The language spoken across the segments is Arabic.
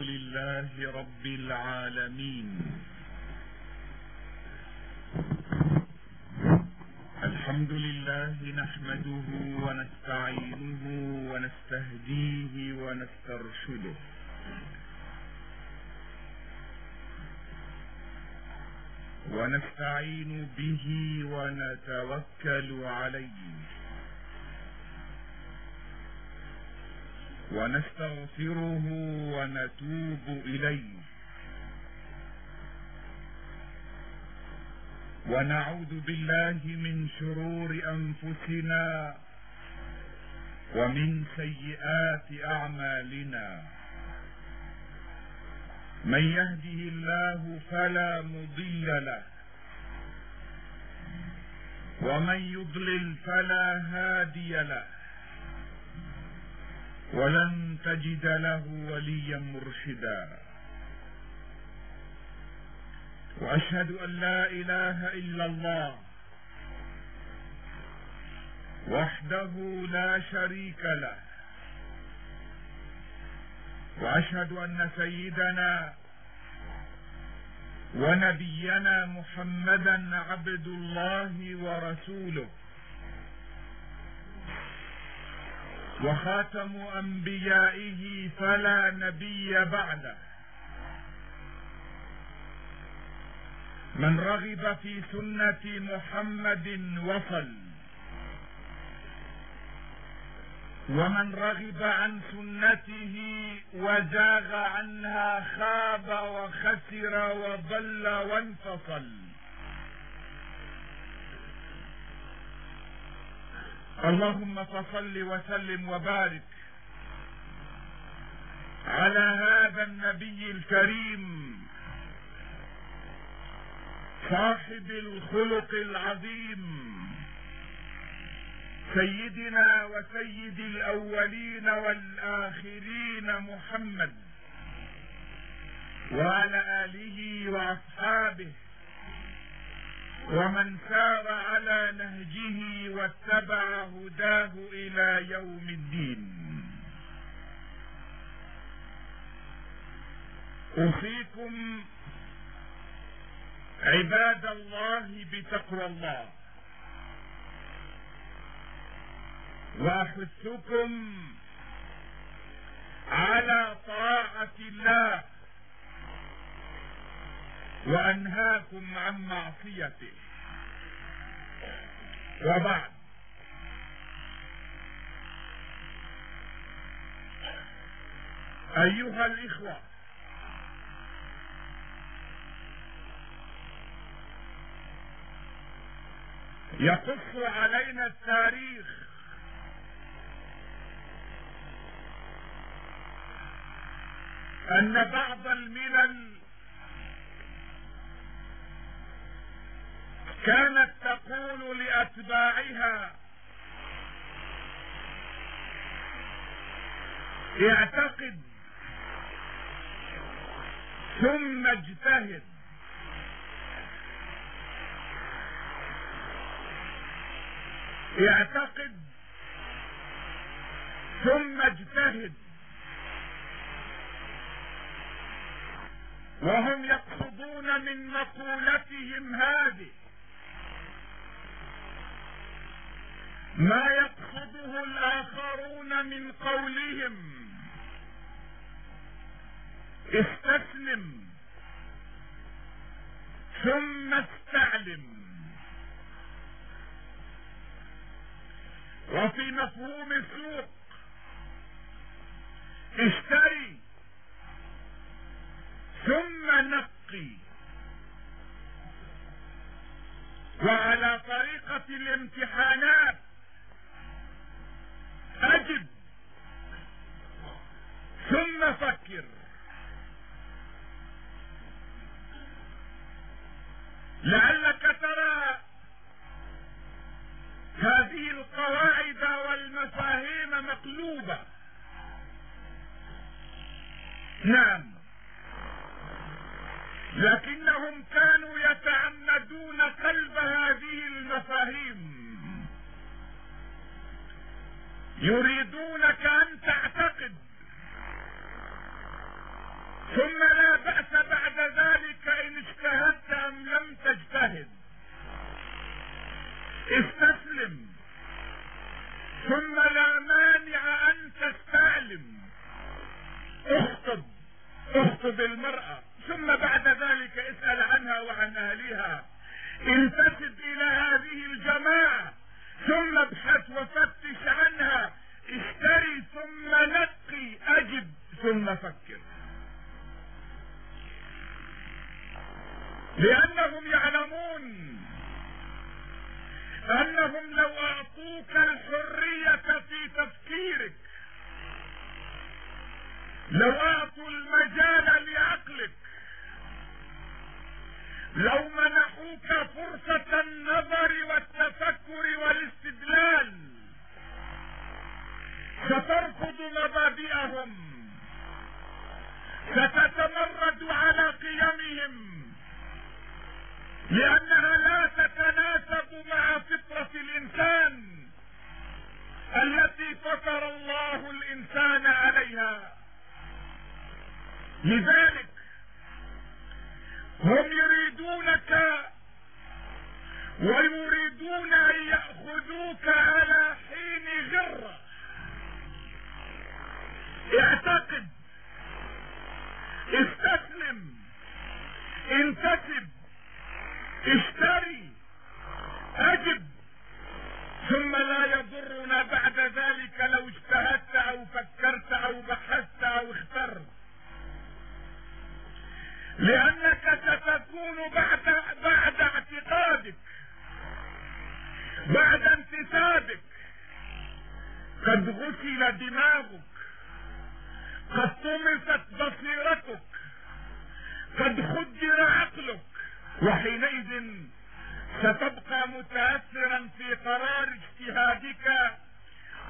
لله رب العالمين. الحمد لله نحمده ونستعينه ونستهديه ونسترشده، ونستعين به ونتوكل عليه، ونستغفره ونتوب إليه، ونعوذ بالله من شرور أنفسنا ومن سيئات أعمالنا. من يهده الله فلا مضل له، ومن يضلل فلا هادي له، ولن تجد له وليا مرشدا. واشهد ان لا اله الا الله وحده لا شريك له، واشهد ان سيدنا ونبينا محمدا عبد الله ورسوله، وخاتم انبيائه فلا نبي بعده. من رغب في سنة محمد وصل، ومن رغب عن سنته وزاغ عنها خاب وخسر وضل وانفصل. اللهم فصل وسلم وبارك على هذا النبي الكريم صاحب الخلق العظيم، سيدنا وسيد الأولين والآخرين محمد، وعلى آله وأصحابه ومن سار على نهجه واتبع هداه إلى يوم الدين. أوصيكم عباد الله بتقوى الله، واحثكم على طاعة الله، وانهاكم عن معصيته. وبعد، ايها الاخوة، يقص علينا التاريخ ان بعض الملل كانت تقول لاتباعها: اعتقد ثم اجتهد. اعتقد ثم اجتهد. وهم يقصدون من مقولتهم هذه ما يقصده الآخرون من قولهم: استسلم ثم استعلم. وفي مفهوم السوق: اشتري ثم نقي. وعلى طريقة الامتحانات: اجب ثم فكر. لعلك ترى هذه القواعد والمفاهيم مقلوبة. نعم، لكنهم كانوا يتعمدون قلب هذه المفاهيم، يريدونك ان تعتقد ثم لا بأس بعد ذلك إن اجتهدت أم لم تجتهد. استسلم، ثم لا مانع أن تستعلم. اخطب المرأة، ثم بعد ذلك اسأل عنها وعن أهلها. انتسب إلى هذه الجماعة، ثم ابحث وفتش عنها. اشتري ثم نقي، أجب ثم فكر. لأنهم يعلمون أنهم لو أعطوك الحرية في تفكيرك، لو أعطوا المجال لعقلك، لو منحوك فرصة النظر والتفكر والاستدلال، سترفض مبادئهم، ستتمرد على قيمهم، لأنها لا تتناسب مع فطرة الإنسان التي فطر الله الإنسان عليها. لذلك هم يريدونك ويريدون أن يأخذوك على حين غرة. اعتقد، استسلم، انتسب، اشتري، اجب، ثم لا يضرنا بعد ذلك لو اجتهدت او فكرت او بحثت او اخترت، لانك ستكون بعد اعتقادك، بعد انتسابك، قد غسل دماغك، قد طمست بصيرتك، قد خدر عقلك، وحينئذ ستبقى متأثرا في قرار اجتهادك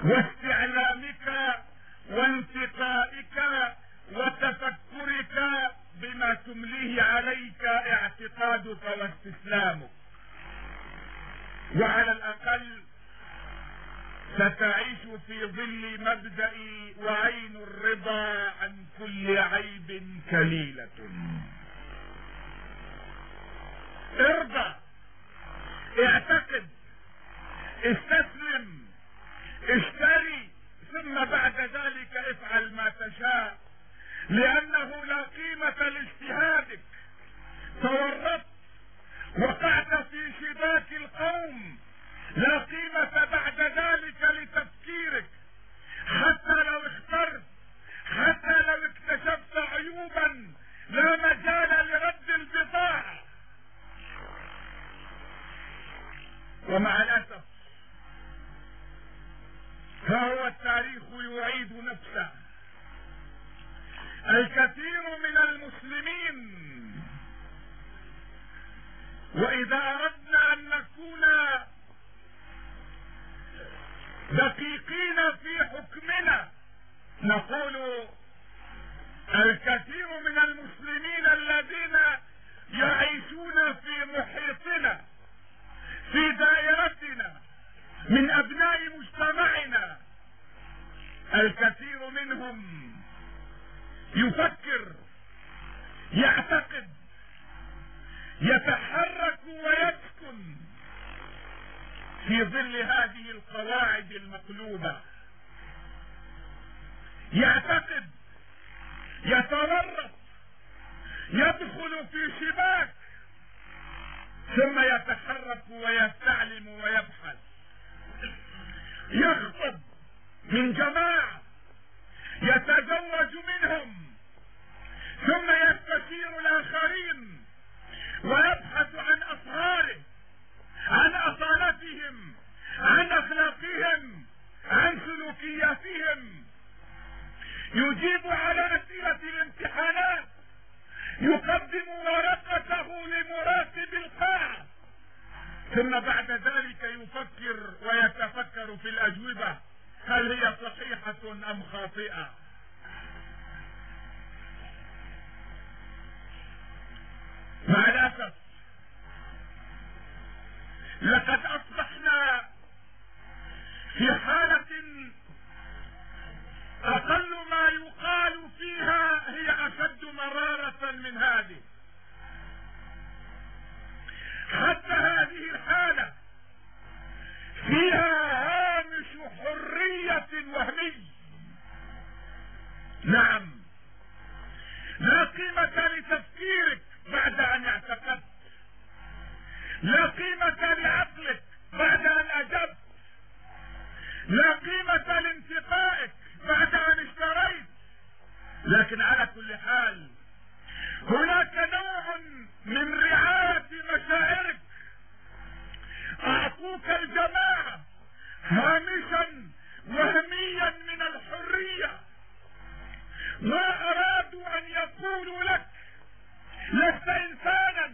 واستعلامك وانتقائك وتفكرك بما تمليه عليك اعتقادك واستسلامك. وعلى الأقل ستعيش في ظل مبدأ وعين الرضا عن كل عيب كليلة. ارضى، اعتقد، استسلم، اشتري، ثم بعد ذلك افعل ما تشاء، لأنه لا قيمة لاجتهادك. تورطت، وقعت في شباك القوم، لا قيمة بعد ذلك لتفكيرك. حتى لو اخترت، حتى لو اكتشفت عيوبا، لا مجال لرد البضاعة. ومع الأسف فهو التاريخ يعيد نفسه. الكثير من المسلمين، وإذا أردنا أن نكون دقيقين في حكمنا نقول الكثير من المسلمين الذين يعيشون في محيطنا، في دائرتنا، من أبناء مجتمعنا، الكثير منهم يفكر، يعتقد، يتحرك ويسكن في ظل هذه القواعد المقلوبة. يعتقد، يتورط، يدخل في شباك، ثم يتحرك ويستعلم ويبحث. يخطب من جماعة، يتزوج منهم، ثم يستشير الآخرين ويبحث عن أسراره، عن أصالتهم، عن أخلاقهم، عن سلوكياتهم. يجيب على أسئلة الامتحانات، يقدم ورقته لمراتب القاعة، ثم بعد ذلك يفكر ويتفكر في الأجوبة، هل هي صحيحة أم خاطئة؟ مع الأسف لقد أصبحنا في حالة أقل ما يقال فيها هي أشد مرارة. لعقلك بعد ان اجبت، لا قيمة لانتقائك بعد ان اشتريت. لكن على كل حال هناك نوع من رعاية مشاعرك. اعطوك الجماعة هامشا وهميا من الحرية، ما ارادوا ان يقولوا لك لست انسانا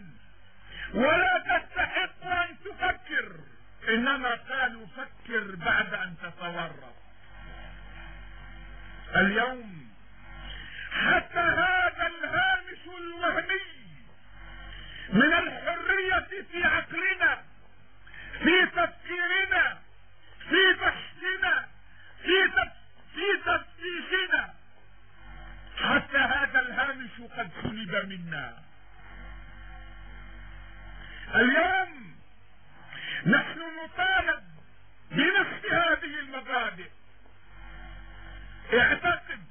ولا تستحق ان تفكر، انما قالوا فكر بعد ان تتورط. اليوم حتى هذا الهامش الوهمي من الحرية في عقلنا، في تفكيرنا، في بحثنا، في تفتيشنا، حتى هذا الهامش قد سلب منا. اليوم نحن نطالب بنفس هذه المبادئ. اعتقد،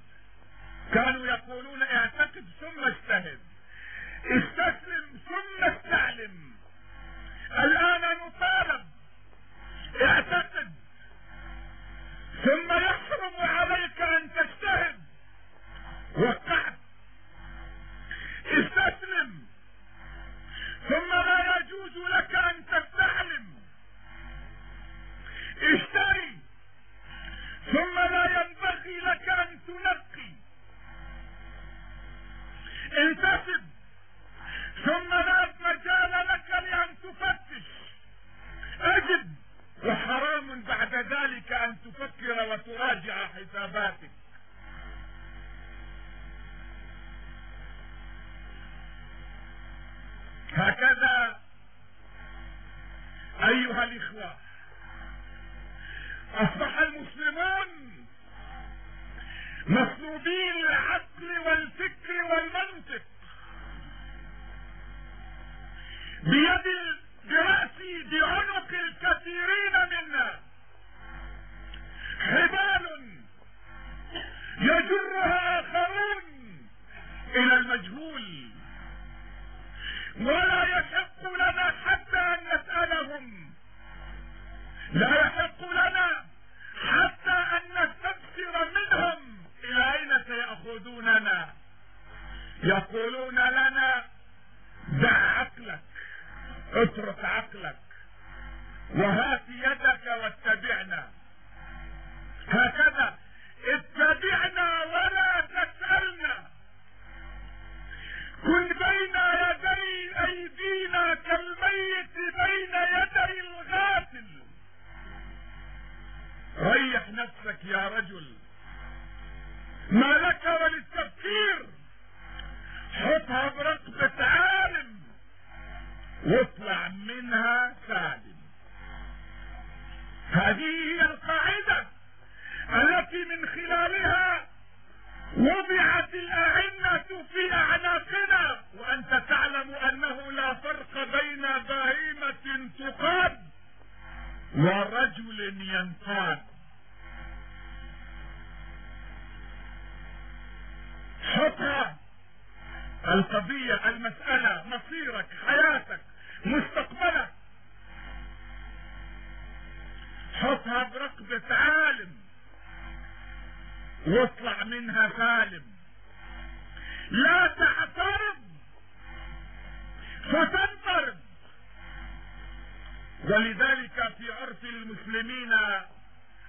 كانوا يقولون اعتقد ثم اجتهد، استسلم ثم استعلم. الان نطالب اعتقد ثم يحرم عليك ان تجتهد. وقعت. استسلم ثم لا يجوز لك ان تستعلم. اشتري ثم لا ينبغي لك ان تنقي. انتسب ثم لا مجال لك لان تفتش. اجد وحرام بعد ذلك ان تفكر وتراجع حساباتك. هكذا ايها الاخوة اصبح المسلمون مسلوبين العقل والفكر والمنطق. برأسي بعنق الكثيرين منا حبال يجرها اخرون الى المجهول، ولا يحق لنا حتى ان نسألهم، لا يحق لنا حتى ان نستفسر منهم الى اين سيأخذوننا. يقولون لنا دع عقلك، اترك عقلك وهات يدك واتبعنا. هكذا اتبعنا ولا تسألنا. كن بين يدي ايدينا كالميت بين يدي الغافل. ريح نفسك يا رجل، ما لك وللتفكير. حطها برقبة عالم واطلع منها سالم. هذه هي القاعدة التي من خلالها وضعت الأعنة في أعناقنا، وأنت تعلم أنه لا فرق بين بهيمة تقاد ورجل ينقاد. حطها القضية، المسألة، مصيرك، حياتك، مستقبلك، حطها برقبة عالم واطلع منها سالم. لا تعترض فتنفرد. ولذلك في عرف المسلمين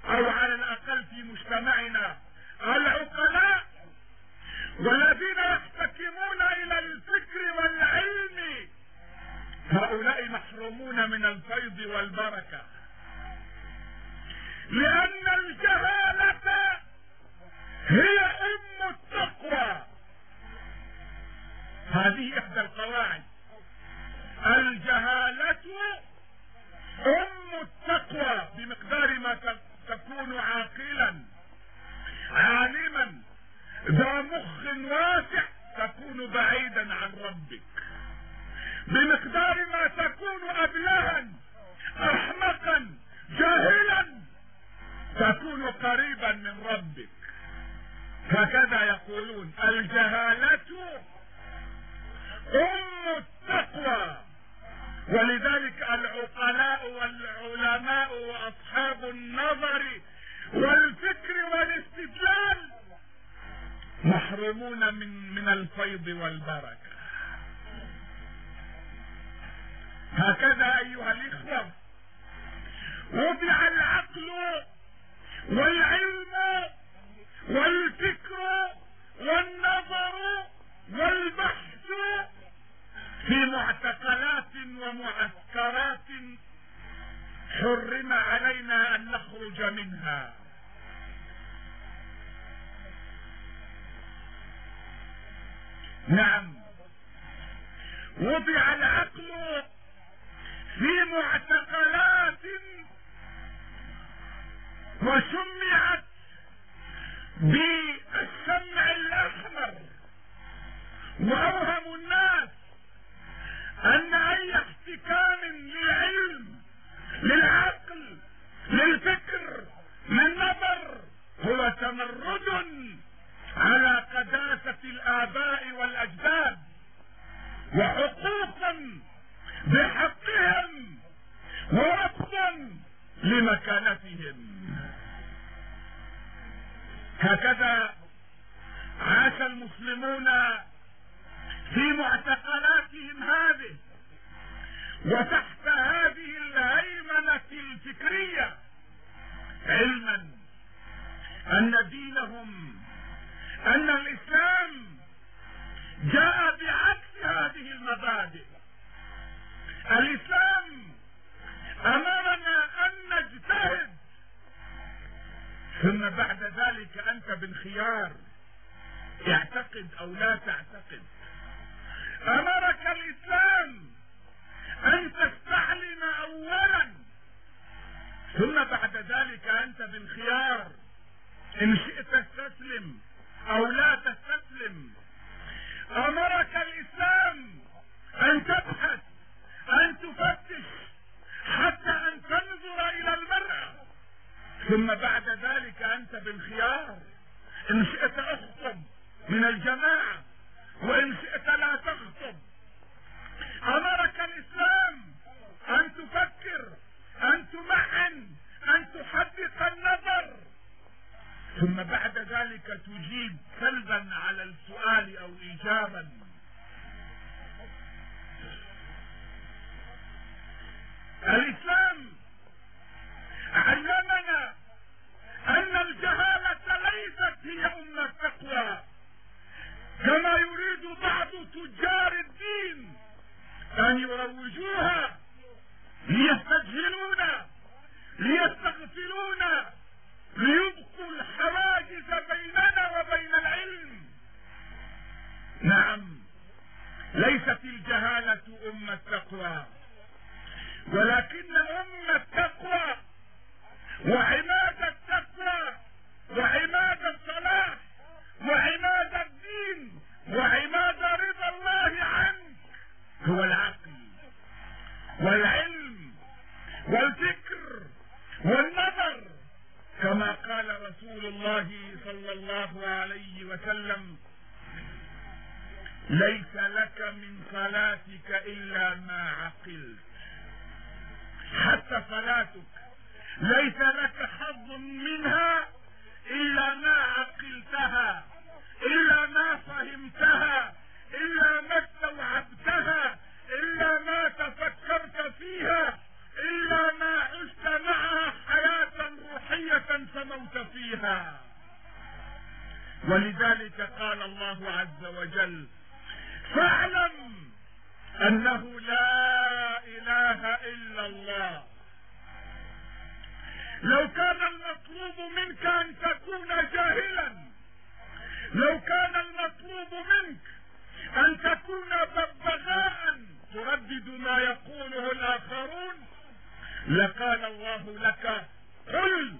او على الاقل في مجتمعنا العقلاء والذين يحتكمون الى الفكر والعلم هؤلاء محرومون من الفيض والبركة، لان الجهالة هي ام التقوى. هذه احدى القواعد، الجهالة ام التقوى. بمقدار ما تكون عاقلا عالما ذا مخ واسع تكون بعيدا عن ربك، بمقدار ما تكون ابلها احمقا جاهلا تكون قريبا من ربك. هكذا يقولون الجهالة ام التقوى. ولذلك العقلاء النظر والفكر والاستدلال محرومون من الفيض والبركة. هكذا أيها الإخوة وضع العقل والعلم والفكر والنظر والبحث في معتقلات ومعسكرات حرم علينا أن نخرج منها. نعم، وضع العقل في معتقلات وسمعت بالشمع الأحمر، وأوهم الناس أن أي احتكام للعلم للعقل للفكر للنظر هو تمرد على قداسة الآباء والأجداد وحقوقا بحقهم ورفضا لمكانتهم. هكذا عاش المسلمون في معتقلاتهم هذه وتحت هذه الهيمنة الفكرية، علما أن دينهم أن الإسلام جاء بعكس هذه المبادئ. الإسلام أمرنا أن نجتهد، ثم بعد ذلك أنت بالخيار، اعتقد أو لا تعتقد. أمرك الإسلام أن تستعلم أولا، ثم بعد ذلك أنت بالخيار، إن شئت تستسلم أو لا تستسلم. أمرك الإسلام أن تبحث، أن تفتش، حتى أن تنظر إلى المرأة، ثم بعد ذلك أنت بالخيار، إن شئت أخطب من الجماعة وإن شئت لا تخطب. أمرك الإسلام أن تفكر، أن تمعن، أن تحدق النظر، ثم بعد ذلك تجيب سلبا على السؤال أو إيجابا. الإسلام علمنا أن الجهالة ليست هي أم التقوى كما يريد بعض تجار الدين أن يروجوها ليستجهلون ليستغفلون ليبقوا الحواجز بيننا وبين العلم. نعم، ليست الجهالة أم التقوى، ولكن أم التقوى وعماد التقوى وعماد الصلاح وعماد الدين وعماد رضا الله عنك هو العقل والعلم والفكر والنظر، كما قال رسول الله صلى الله عليه وسلم: ليس لك من صلاتك إلا ما عقلت. حتى صلاتك ليس لك حظ منها إلا ما عقلتها، إلا ما فهمتها، إلا ما استوعبتها، إلا ما تفكرت فيها، إلا ما عشت معها حياة روحية فموت فيها. ولذلك قال الله عز وجل: فاعلم أنه لا إله إلا الله. لو كان المطلوب منك أن تكون جاهلا، لو كان المطلوب منك أن تكون ببغاء تردد ما يقوله الآخرون، لقال الله لك: قل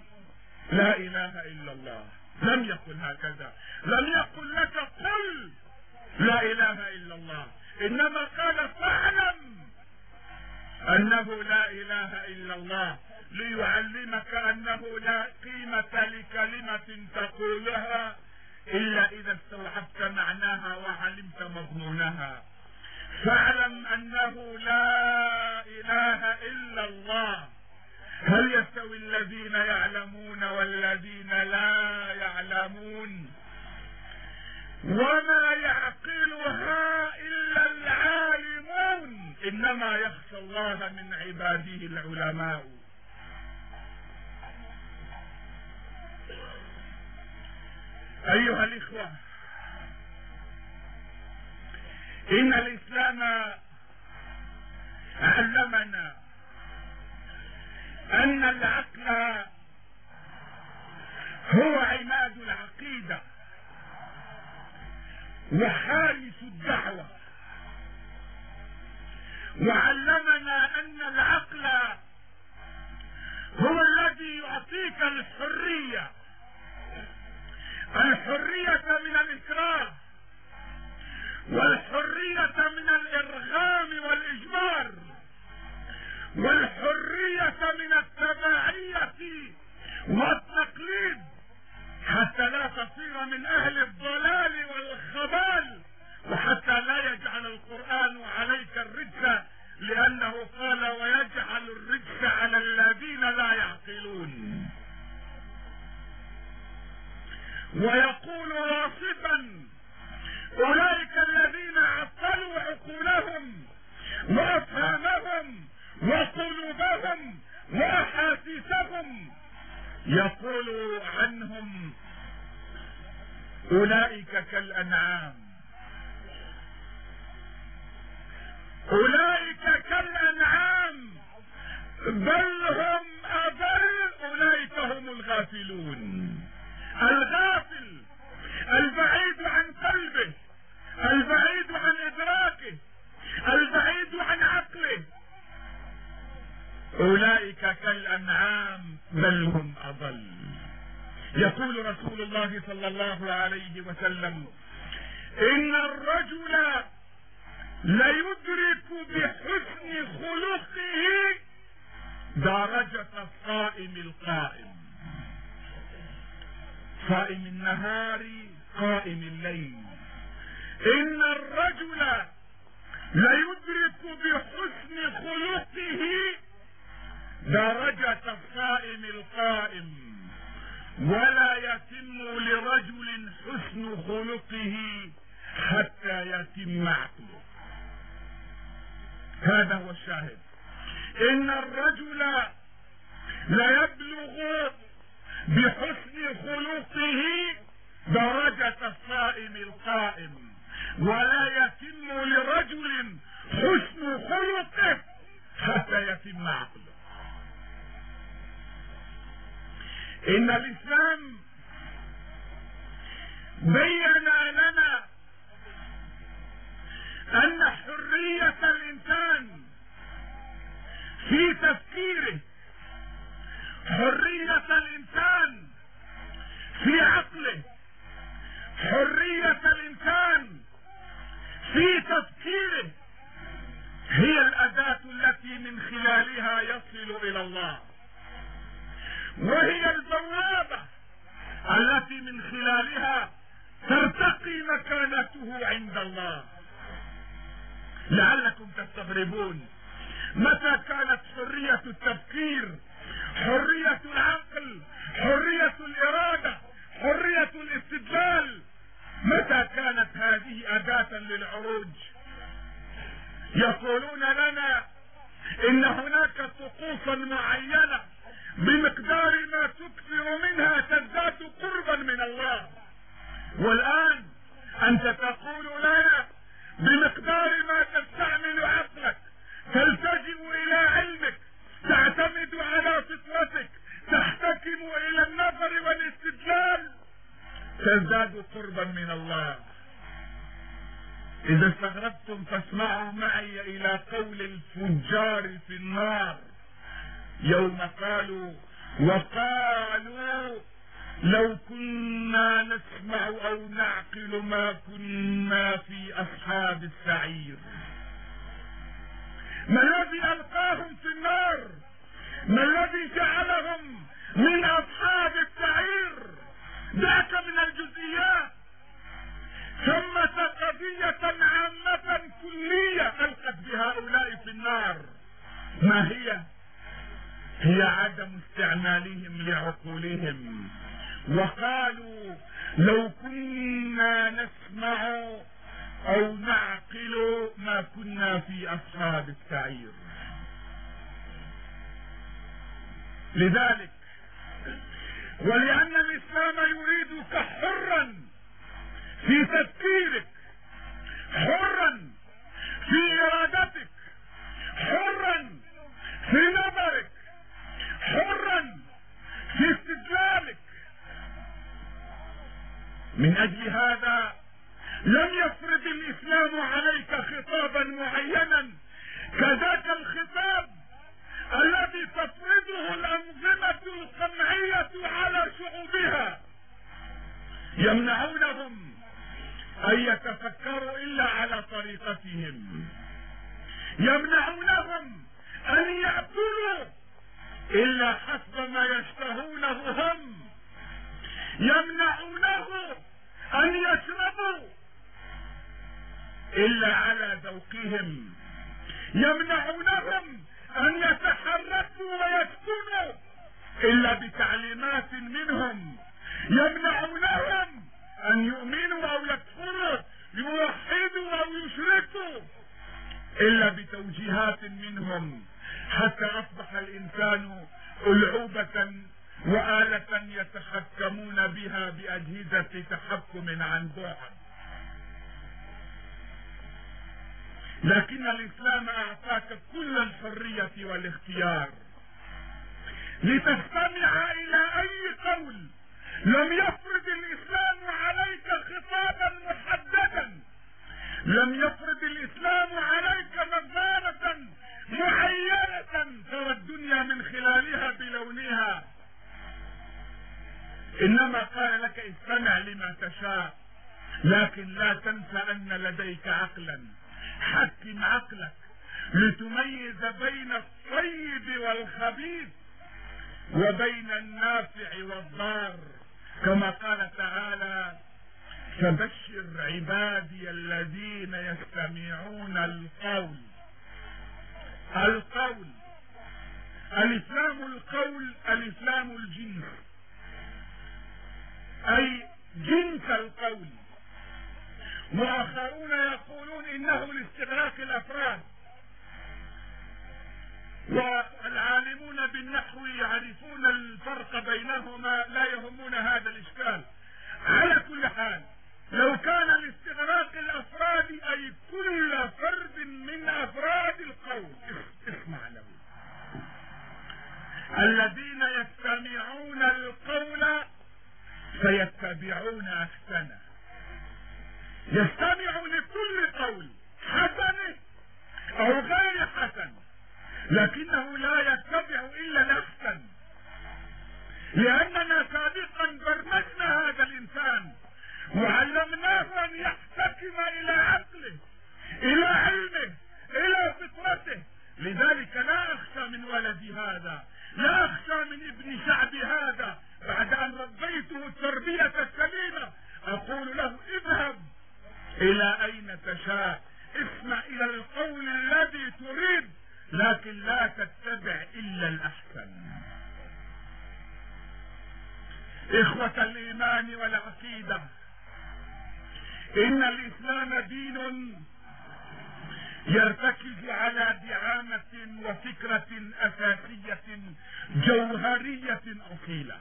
لا إله إلا الله. لم يقل هكذا، لم يقل لك قل لا إله إلا الله، إنما قال: فاعلم أنه لا إله إلا الله، ليعلمك أنه لا قيمة لكلمة تقولها إلا إذا استوعبت معناها وعلمت مضمونها. فاعلم أنه لا إله إلا الله، هل يستوي الذين يعلمون والذين لا يعلمون؟ وما يعقلها إلا العالمون، إنما يخشى الله من عباده العلماء. أيها الإخوة، إن الإسلام علمنا أن العقل هو عماد العقيدة وحارس الدعوة، وعلمنا أن العقل هو الذي يعطيك الحرية من الإكراه، والحرية من الإرغام والإجبار، والحرية من التبعية والتقليد، حتى لا تصير من أهل الضلال والخبال، وحتى لا يجعل القرآن عليك الرجس، لأنه قال ويجعل الرجس على الذين لا يعقلون. ويقول واصفا أولئك الذين عطلوا عقولهم وأفهامهم وقلوبهم وأحاسيسهم، يقول عنهم أولئك كالأنعام، أولئك كالأنعام بل هم أضل، أولئك هم الغافلون. الغافل البعيد عن قلبه، البعيد عن إدراكه، البعيد عن عقله، أولئك كالأنعام بل هم أضل. يقول رسول الله صلى الله عليه وسلم إن الرجل ليدرك بحسن خلقه درجة الصائم القائم، صائم النهار قائم الليل. إن الرجل ليدرك بحسن خلقه درجة الصائم القائم، ولا يتم لرجل حسن خلقه حتى يتم عقله. هذا هو الشاهد. إن الرجل ليبلغ بحسن خلقه درجة الصائم القائم، ولا يتم لرجل حسن خلقه حتى يتم عقله. إن الإسلام بين لنا أن حرية الإنسان في تفكيره، حرية الإنسان في عقله، حرية الإنسان في تفكيره هي الأداة التي من خلالها يصل إلى الله، وهي البوابة التي من خلالها ترتقي مكانته عند الله. لعلكم تستغربون متى كانت حرية التفكير، حرية العقل، حرية الإرادة، حرية الاستدلال، متى كانت هذه أداة للعروج؟ يقولون لنا إن هناك طقوسا معينة بمقدار ما تكثر منها تزداد قربا من الله، والآن أنت تقول لنا بمقدار ما تستعمل عقلك، تلتجئ إلى علمك، تعتمد على فطرتك، تحتكم إلى النظر والاستدلال، تزداد قربا من الله. إذا استغربتم فاسمعوا معي إلى قول الفجار في النار يوم قالوا وقالوا لو كنا نسمع أو نعقل ما كنا في أصحاب السعير. ما الذي ألقاهم في النار؟ ما الذي جعلهم من أصحاب السعير؟ ذاك من الجزئيات. ثم قضية عامة كلية ألقت بهؤلاء في النار، ما هي هي عدم استعمالهم لعقولهم، وقالوا لو كنا نسمع او نعقل ما كنا في اصحاب السعير. لذلك ولان الاسلام يريدك حرا في تفكيرك، حرا في ارادتك، حرا في نظرك، حرا في استدلالك. من اجل هذا لم يفرض الاسلام عليك خطابا معينا كذاك الخطاب الذي تفرضه الانظمة القمعية على شعوبها، يمنعونهم ان يتفكروا الا على طريقتهم، يمنعونهم ان يأكلوا الا حسب ما يشتهونه هم، يمنعونه ان يشربوا الا على ذوقهم، يمنعونهم ان يتحركوا ويسكنوا الا بتعليمات منهم، يمنعونهم ان يؤمنوا او يكفروا، يوحدوا او يشركوا الا بتوجيهات منهم، حتى اصبح الانسان ألعوبة وآلة يتحكمون بها بأجهزة تحكم عن بعد. لكن الإسلام أعطاك كل الحرية والاختيار لتستمع إلى أي قول. لم يفرض الإسلام عليك خطابا محددا، لم يفرض الإسلام عليك نظارة معينة ترى الدنيا من خلالها بلونها، إنما قال لك استمع لما تشاء، لكن لا تنسى أن لديك عقلا، حكم عقلك لتميز بين الطيب والخبيث وبين النافع والضار، كما قال تعالى فبشر عبادي الذين يستمعون القول. القول الإسلام، القول الإسلام الجنس، أي جنس القول. وآخرون يقولون إنه لاستغراق الأفراد، والعالمون بالنحو يعرفون الفرق بينهما، لا يهمون هذا الإشكال. على كل حال لو كان لاستغراق الأفراد أي كل فرد من أفراد القول، اسمع له، الذين يستمعون القول فيتبعون أحسنه، يستمع لكل قول حسن أو غير حسن، لكنه لا يتبع إلا الأحسن، لأننا سابقا برمجنا هذا الإنسان وعلمناه أن يحتكم إلى عقله، إلى علمه، إلى فطرته. لذلك لا أخشى من ولدي هذا، لا أخشى من ابن شعبي هذا، بعد أن ربيته التربية السليمة أقول له اذهب إلى أين تشاء، اسمع إلى القول الذي تريد، لكن لا تتبع إلا الأحسن. إخوة الإيمان والعقيدة، إن الإسلام دين يرتكز على دعامة وفكرة أساسية جوهرية أصيلة،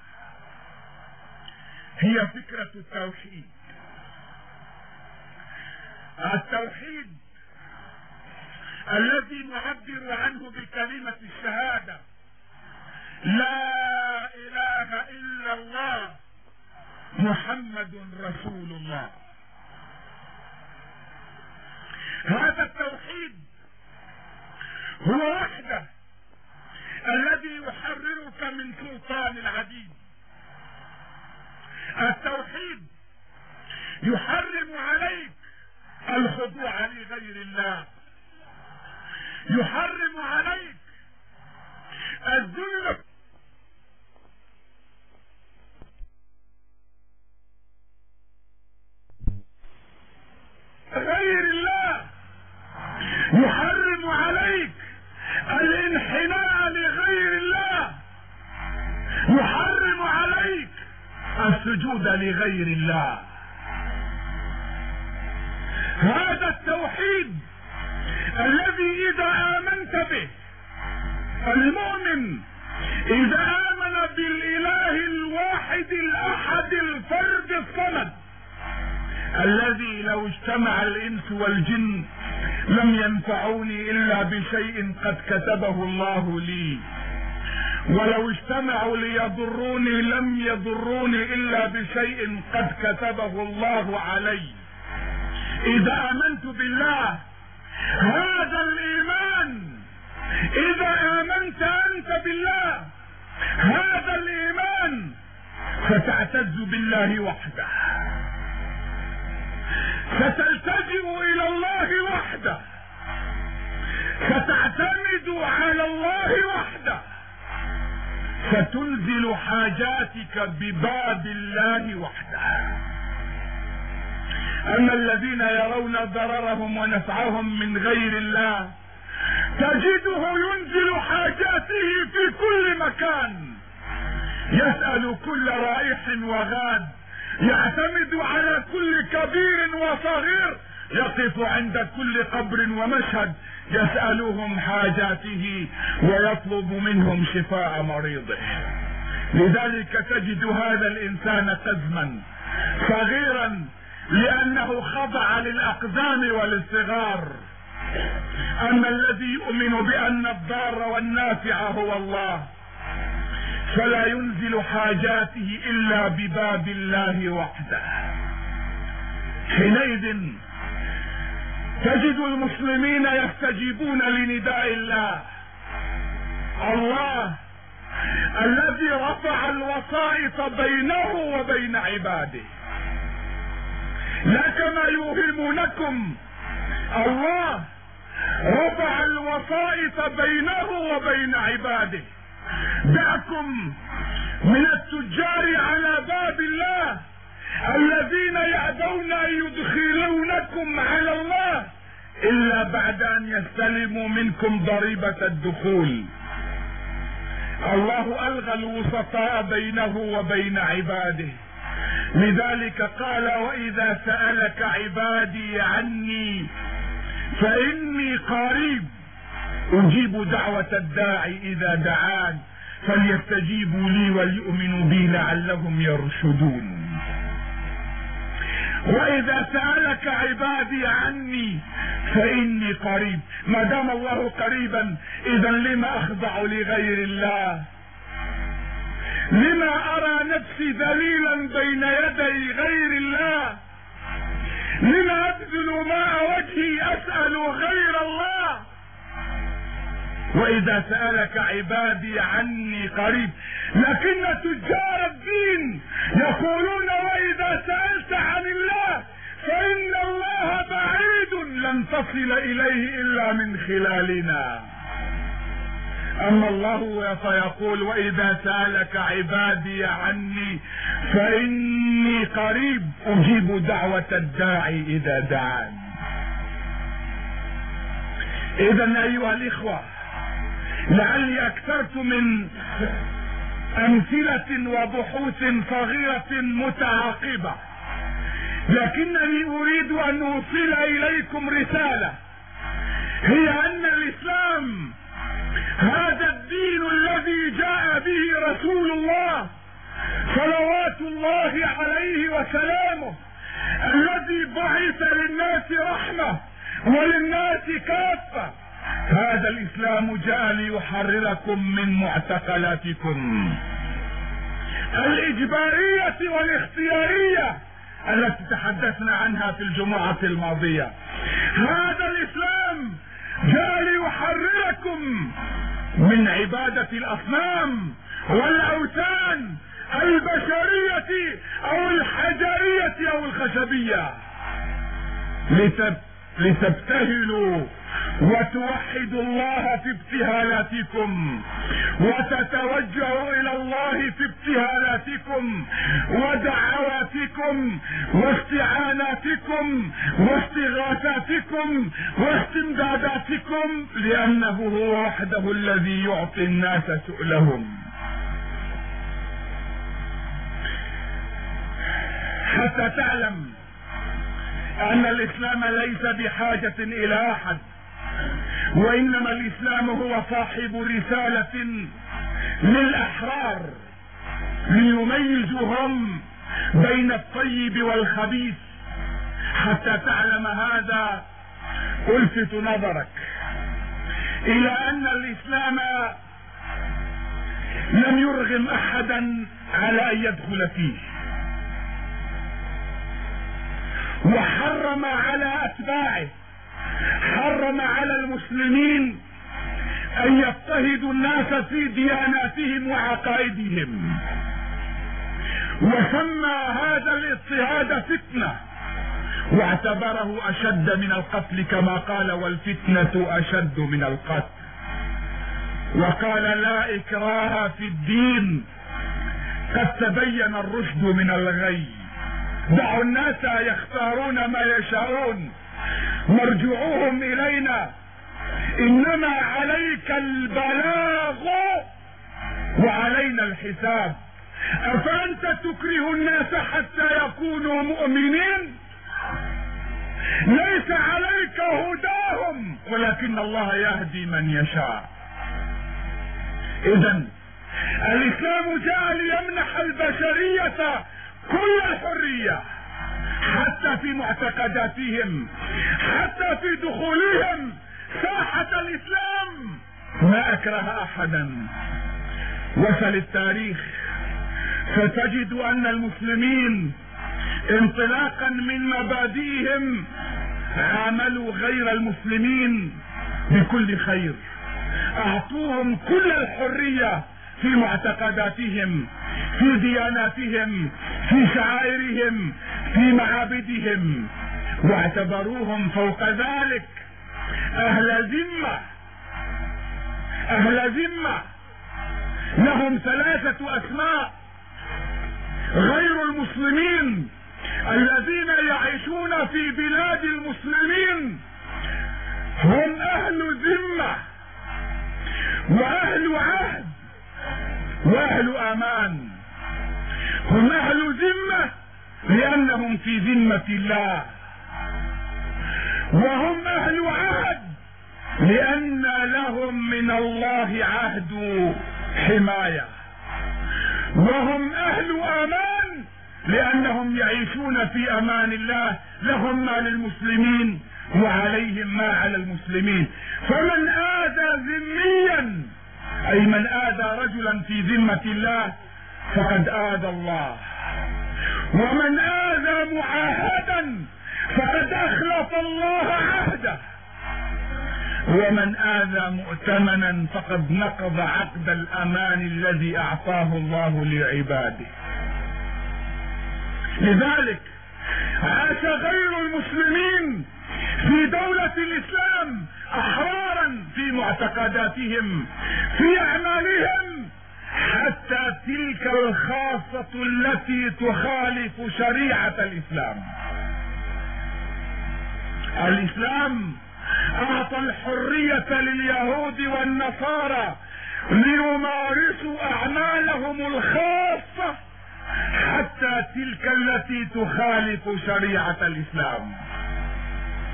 هي فكرة التوحيد. التوحيد الذي نعبر عنه بكلمة الشهادة لا إله إلا الله محمد رسول الله. هذا التوحيد هو وحده الذي يحررك من سلطان العبيد. التوحيد يحرم عليك الخضوع لغير الله، يحرم عليك الذل غير الله، يحرم عليك الانحناء لغير الله، لغير الله. هذا التوحيد الذي إذا آمنت به، المؤمن إذا آمن بالإله الواحد الأحد الفرد الصمد الذي لو اجتمع الإنس والجن لم ينفعوني إلا بشيء قد كتبه الله لي، ولو اجتمعوا ليضروني لم يضروني إلا بشيء قد كتبه الله علي. إذا آمنت بالله، هذا الإيمان، إذا آمنت أنت بالله هذا الإيمان ستعتز بالله وحده، ستلتجئ إلى الله وحده، ستعتمد على الله وحده، ستنزل حاجاتك بباب الله وحده. أما الذين يرون ضررهم ونفعهم من غير الله تجده ينزل حاجاته في كل مكان، يسأل كل رائح وغاد، يعتمد على كل كبير وصغير، يقف عند كل قبر ومشهد يسألهم حاجاته ويطلب منهم شفاء مريضه. لذلك تجد هذا الإنسان قزما صغيرا لأنه خضع للأقدام والصغار. أما الذي يؤمن بأن الضار والنافع هو الله فلا ينزل حاجاته إلا بباب الله وحده. حينئذ تجد المسلمين يستجيبون لنداء الله، الله الذي رفع الوسائط بينه وبين عباده، لا كما يوهمونكم، الله رفع الوسائط بينه وبين عباده. دعكم من التجار على باب الله الذين يأبون أن يدخلونكم على الله إلا بعد أن يستلموا منكم ضريبة الدخول. الله ألغى الوسطاء بينه وبين عباده، لذلك قال: وإذا سألك عبادي عني فإني قريب أجيب دعوة الداعي إذا دعان فليستجيبوا لي وليؤمنوا بي لعلهم يرشدون. وإذا سألك عبادي عني فإني قريب، ما دام الله قريبا إذا لما أخضع لغير الله؟ لما أرى نفسي ذليلا بين يدي غير الله؟ لما أبذل ماء وجهي أسأل غير الله؟ وإذا سألك عبادي عني قريب. لكن تجار الدين يقولون: وإذا سألت عن الله فإن الله بعيد لن تصل إليه إلا من خلالنا. أما الله فيقول: وإذا سألك عبادي عني فإني قريب أجيب دعوة الداعي إذا دعان. إذن أيها الإخوة، لعلي أكثرت من أمثلة وبحوث صغيرة متعاقبة، لكنني أريد أن أوصل إليكم رسالة، هي أن الإسلام هذا الدين الذي جاء به رسول الله صلوات الله عليه وسلامه، الذي بعث للناس رحمة وللناس كافة. هذا الإسلام جاء ليحرركم من معتقلاتكم الإجبارية والاختيارية التي تحدثنا عنها في الجمعة الماضية. هذا الإسلام جاء ليحرركم من عبادة الأصنام والأوثان البشرية أو الحجرية أو الخشبية، لتبتهلوا وتوحدوا الله في ابتهالاتكم، وتتوجهوا الى الله في ابتهالاتكم ودعواتكم واستعاناتكم واستغاثاتكم واستمداداتكم، لانه هو وحده الذي يعطي الناس سؤلهم. حتى تعلم ان الاسلام ليس بحاجة الى احد، وانما الاسلام هو صاحب رسالة للاحرار ليميزوا هم بين الطيب والخبيث. حتى تعلم هذا الفت نظرك الى ان الاسلام لم يرغم احدا على ان يدخل فيه، وحرم على اتباعه، حرم على المسلمين ان يضطهدوا الناس في دياناتهم وعقائدهم، وسمى هذا الاضطهاد فتنة واعتبره اشد من القتل، كما قال والفتنة اشد من القتل، وقال لا اكراه في الدين قد تبين الرشد من الغي، دعوا الناس يختارون ما يشاءون مرجعوهم الينا، انما عليك البلاغ وعلينا الحساب. افانت تكره الناس حتى يكونوا مؤمنين؟ ليس عليك هداهم ولكن الله يهدي من يشاء. اذن الاسلام جاء ليمنح البشرية كل الحرية، حتى في معتقداتهم، حتى في دخولهم ساحة الاسلام ما اكره احدا. وصل التاريخ فتجد ان المسلمين انطلاقا من مبادئهم عاملوا غير المسلمين بكل خير، اعطوهم كل الحرية في معتقداتهم، في دياناتهم، في شعائرهم، في معابدهم، واعتبروهم فوق ذلك اهل ذمة. اهل ذمة لهم 3 اسماء غير المسلمين الذين يعيشون في بلاد المسلمين، هم اهل ذمة واهل عهد واهل امان. هم اهل ذمة لانهم في ذمة الله، وهم اهل عهد لان لهم من الله عهد حماية، وهم اهل امان لانهم يعيشون في امان الله، لهم ما للمسلمين وعليهم ما على المسلمين. فمن آذى ذميا اي من آذى رجلا في ذمة الله فقد آذى الله، ومن آذى معاهدا فقد اخلف الله عهده، ومن آذى مؤتمنا فقد نقض عقد الامان الذي اعطاه الله لعباده. لذلك عاش غير المسلمين في دولة الاسلام احرارا في معتقداتهم، في اعمالهم، حتى تلك الخاصة التي تخالف شريعة الاسلام. الاسلام اعطى الحرية لليهود والنصارى ليمارسوا اعمالهم الخاصة حتى تلك التي تخالف شريعة الاسلام.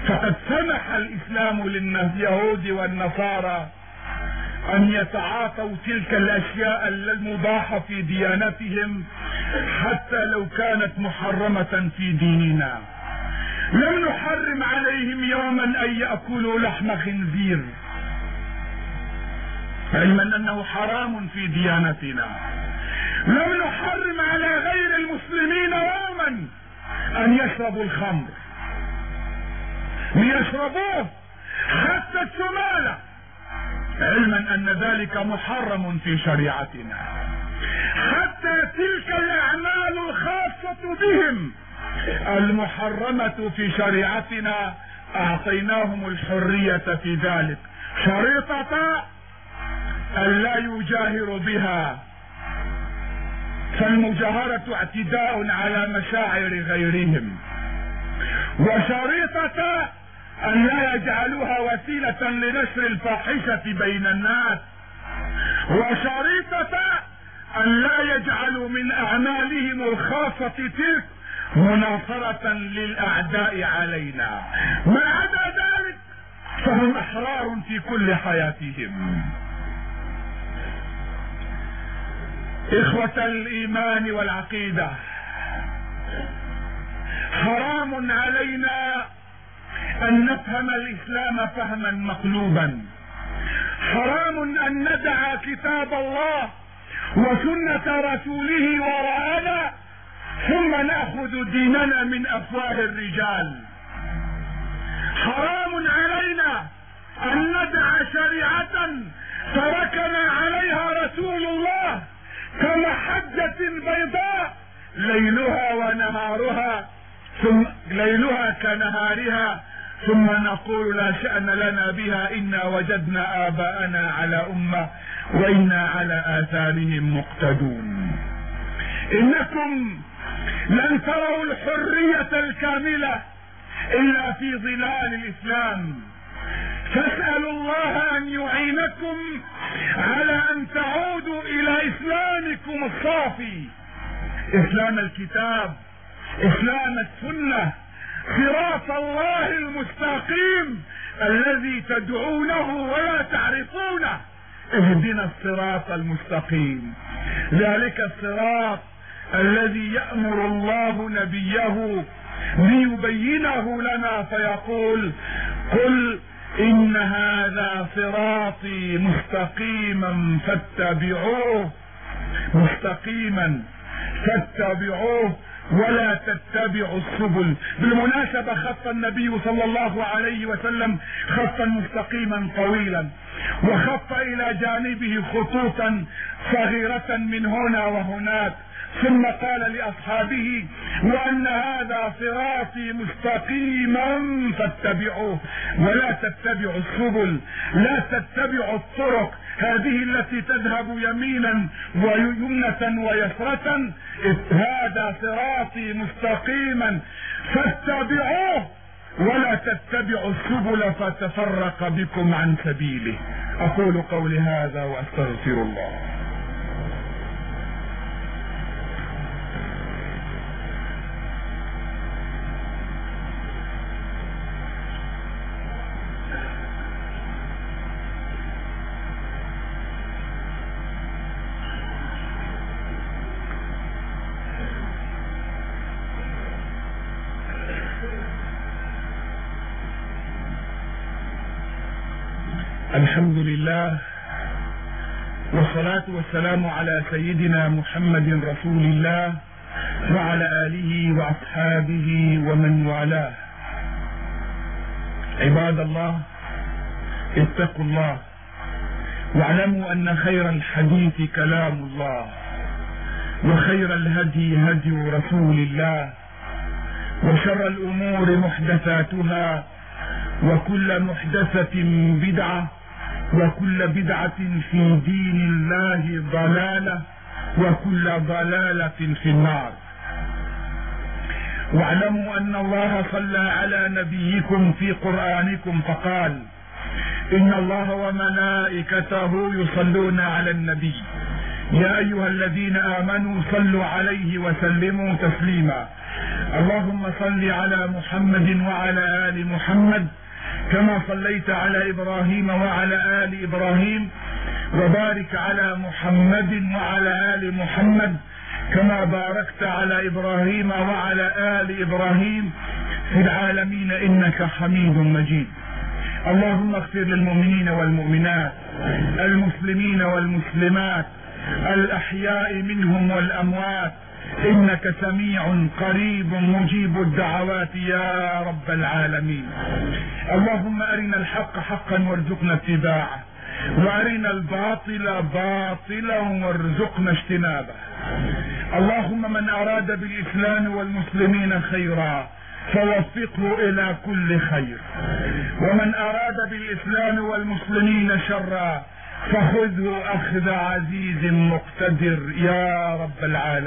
فقد سمح الاسلام لليهود والنصارى ان يتعاطوا تلك الاشياء المباحة في ديانتهم حتى لو كانت محرمة في ديننا. لم نحرم عليهم يوما ان يأكلوا لحم خنزير، علما انه حرام في ديانتنا. لم نحرم على غير المسلمين يوما ان يشربوا الخمر، ليشربوه حتى السمالة، علما ان ذلك محرم في شريعتنا. حتى تلك الاعمال الخاصة بهم المحرمة في شريعتنا اعطيناهم الحرية في ذلك، شريطة ان لا يجاهر بها، فالمجاهرة اعتداء على مشاعر غيرهم، وشريطة ان لا يجعلوها وسيلة لنشر الفاحشة بين الناس، وشريطة ان لا يجعلوا من اعمالهم الخاصة تلك مناصرة للأعداء علينا. ما عدا ذلك فهم أحرار في كل حياتهم. إخوة الإيمان والعقيدة، حرام علينا أن نفهم الإسلام فهما مقلوبا. حرام أن ندع كتاب الله وسنة رسوله وراءنا ثم نأخذ ديننا من أفواه الرجال. حرام علينا أن ندع شريعة تركنا عليها رسول الله كمحجة بيضاء ليلها ونهارها، ثم ليلها كنهارها، ثم نقول لا شأن لنا بها، إنا وجدنا آباءنا على أمة وإنا على آثارهم مقتدون. إنكم لن تروا الحرية الكاملة إلا في ظلال الإسلام، فاسألوا الله أن يعينكم على أن تعودوا إلى إسلامكم الصافي، إسلام الكتاب، إسلام السنة، صراط الله المستقيم الذي تدعونه ولا تعرفونه. اهدنا الصراط المستقيم، ذلك الصراط الذي يأمر الله نبيه ليبينه لنا فيقول: قل إن هذا صراطي مستقيما فاتبعوه، مستقيما فاتبعوه ولا تتبعوا السبل. بالمناسبة خط النبي صلى الله عليه وسلم خطا مستقيما طويلا، وخط إلى جانبه خطوطا صغيرة من هنا وهناك، ثم قال لأصحابه: وأن هذا صراطي مستقيما فاتبعوه ولا تتبعوا السبل، لا تتبعوا الطرق هذه التي تذهب يمينا ويمنة ويسرة، هذا صراطي مستقيما فاتبعوه ولا تتبعوا السبل فتفرق بكم عن سبيله. أقول قولي هذا وأستغفر الله. الحمد لله والصلاة والسلام على سيدنا محمد رسول الله وعلى آله وأصحابه ومن والاه. عباد الله، اتقوا الله واعلموا أن خير الحديث كلام الله، وخير الهدي هدي رسول الله، وشر الأمور محدثاتها، وكل محدثة بدعة، وكل بدعة في دين الله ضلالة، وكل ضلالة في النار. واعلموا أن الله صلى على نبيكم في قرآنكم فقال: إن الله وملائكته يصلون على النبي يا أيها الذين آمنوا صلوا عليه وسلموا تسليما. اللهم صل على محمد وعلى آل محمد كما صليت على إبراهيم وعلى آل إبراهيم، وبارك على محمد وعلى آل محمد كما باركت على إبراهيم وعلى آل إبراهيم في العالمين إنك حميد مجيد. اللهم اغفر للمؤمنين والمؤمنات، المسلمين والمسلمات، الأحياء منهم والأموات، إنك سميع قريب مجيب الدعوات يا رب العالمين. اللهم أرنا الحق حقا وارزقنا اتباعه، وأرنا الباطل باطلا وارزقنا اجتنابه. اللهم من أراد بالإسلام والمسلمين خيرا فوفقه إلى كل خير، ومن أراد بالإسلام والمسلمين شرا فخذه أخذ عزيز مقتدر يا رب العالمين.